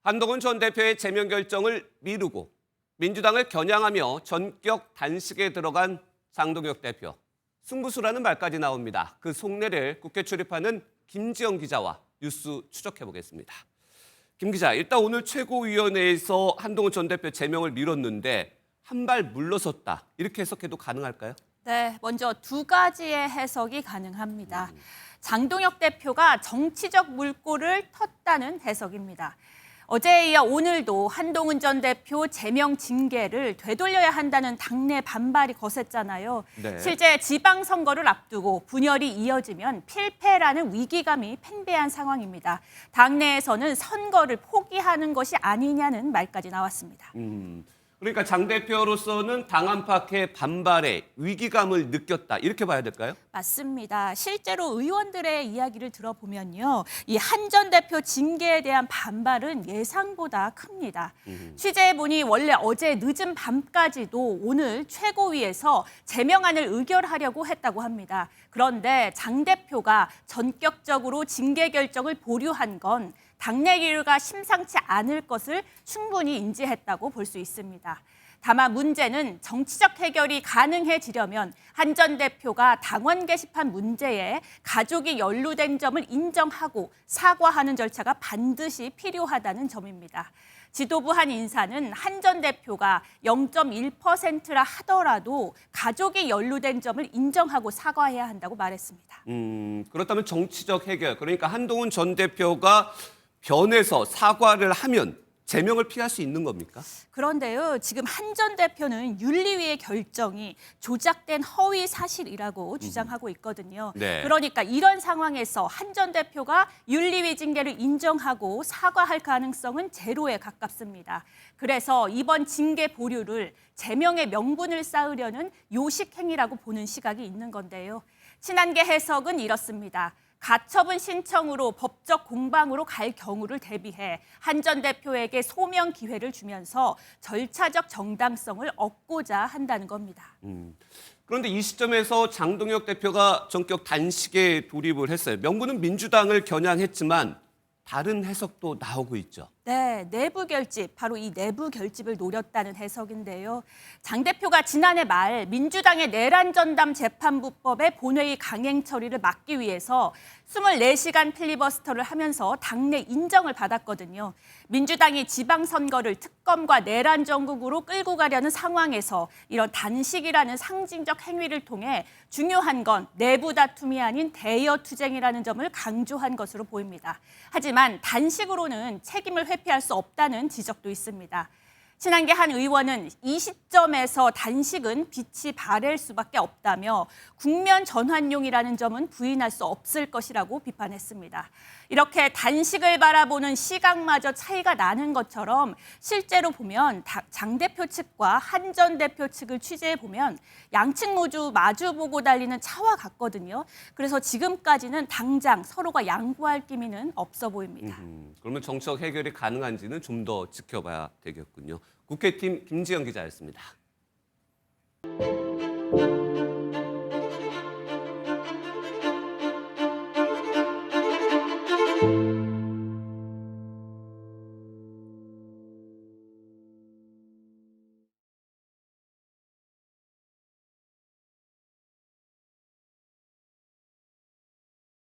한동훈 전 대표의 제명 결정을 미루고 민주당을 겨냥하며 전격 단식에 들어간 장동혁 대표. 승부수라는 말까지 나옵니다. 그 속내를 국회 출입하는 김지영 기자와 뉴스 추적해 보겠습니다. 김 기자, 일단 오늘 최고위원회에서 한동훈 전 대표 제명을 미뤘는데 한 발 물러섰다. 이렇게 해석해도 가능할까요? 네, 먼저 두 가지의 해석이 가능합니다. 장동혁 대표가 정치적 물꼬를 텄다는 해석입니다. 어제에 이어 오늘도 한동훈 전 대표 제명 징계를 되돌려야 한다는 당내 반발이 거셌잖아요. 네. 실제 지방선거를 앞두고 분열이 이어지면 필패라는 위기감이 팽배한 상황입니다. 당내에서는 선거를 포기하는 것이 아니냐는 말까지 나왔습니다. 그러니까 장 대표로서는 당 안팎의 반발에 위기감을 느꼈다. 이렇게 봐야 될까요? 맞습니다. 실제로 의원들의 이야기를 들어보면요. 이 한 전 대표 징계에 대한 반발은 예상보다 큽니다. 취재해보니 원래 어제 늦은 밤까지도 오늘 최고위에서 제명안을 의결하려고 했다고 합니다. 그런데 장 대표가 전격적으로 징계 결정을 보류한 건 당내 기류가 심상치 않을 것을 충분히 인지했다고 볼 수 있습니다. 다만 문제는 정치적 해결이 가능해지려면 한 전 대표가 당원 게시판 문제에 가족이 연루된 점을 인정하고 사과하는 절차가 반드시 필요하다는 점입니다. 지도부 한 인사는 한 전 대표가 0.1%라 하더라도 가족이 연루된 점을 인정하고 사과해야 한다고 말했습니다. 그렇다면 정치적 해결, 그러니까 한동훈 전 대표가 변해서 사과를 하면 제명을 피할 수 있는 겁니까? 그런데요, 지금 한 전 대표는 윤리위의 결정이 조작된 허위 사실이라고 주장하고 있거든요. 네. 그러니까 이런 상황에서 한 전 대표가 윤리위 징계를 인정하고 사과할 가능성은 제로에 가깝습니다. 그래서 이번 징계 보류를 제명의 명분을 쌓으려는 요식행위라고 보는 시각이 있는 건데요. 친한계 해석은 이렇습니다. 가처분 신청으로 법적 공방으로 갈 경우를 대비해 한 전 대표에게 소명 기회를 주면서 절차적 정당성을 얻고자 한다는 겁니다. 그런데 이 시점에서 장동혁 대표가 전격 단식에 돌입을 했어요. 명분은 민주당을 겨냥했지만 다른 해석도 나오고 있죠. 네, 내부 결집, 바로 이 내부 결집을 노렸다는 해석인데요. 장 대표가 지난해 말 민주당의 내란 전담 재판부법의 본회의 강행 처리를 막기 위해서 24시간 필리버스터를 하면서 당내 인정을 받았거든요. 민주당이 지방선거를 특검과 내란 정국으로 끌고 가려는 상황에서 이런 단식이라는 상징적 행위를 통해 중요한 건 내부 다툼이 아닌 대여 투쟁이라는 점을 강조한 것으로 보입니다. 하지만 단식으로는 책임을 회피할 수 없다는 지적도 있습니다. 친한계 한 의원은 이 시점에서 단식은 빛이 바랄 수밖에 없다며 국면 전환용이라는 점은 부인할 수 없을 것이라고 비판했습니다. 이렇게 단식을 바라보는 시각마저 차이가 나는 것처럼 실제로 보면 장 대표 측과 한 전 대표 측을 취재해 보면 양측 모두 마주보고 달리는 차와 같거든요. 그래서 지금까지는 당장 서로가 양보할 기미는 없어 보입니다. 그러면 정치적 해결이 가능한지는 좀 더 지켜봐야 되겠군요. 국회팀 김지영 기자였습니다.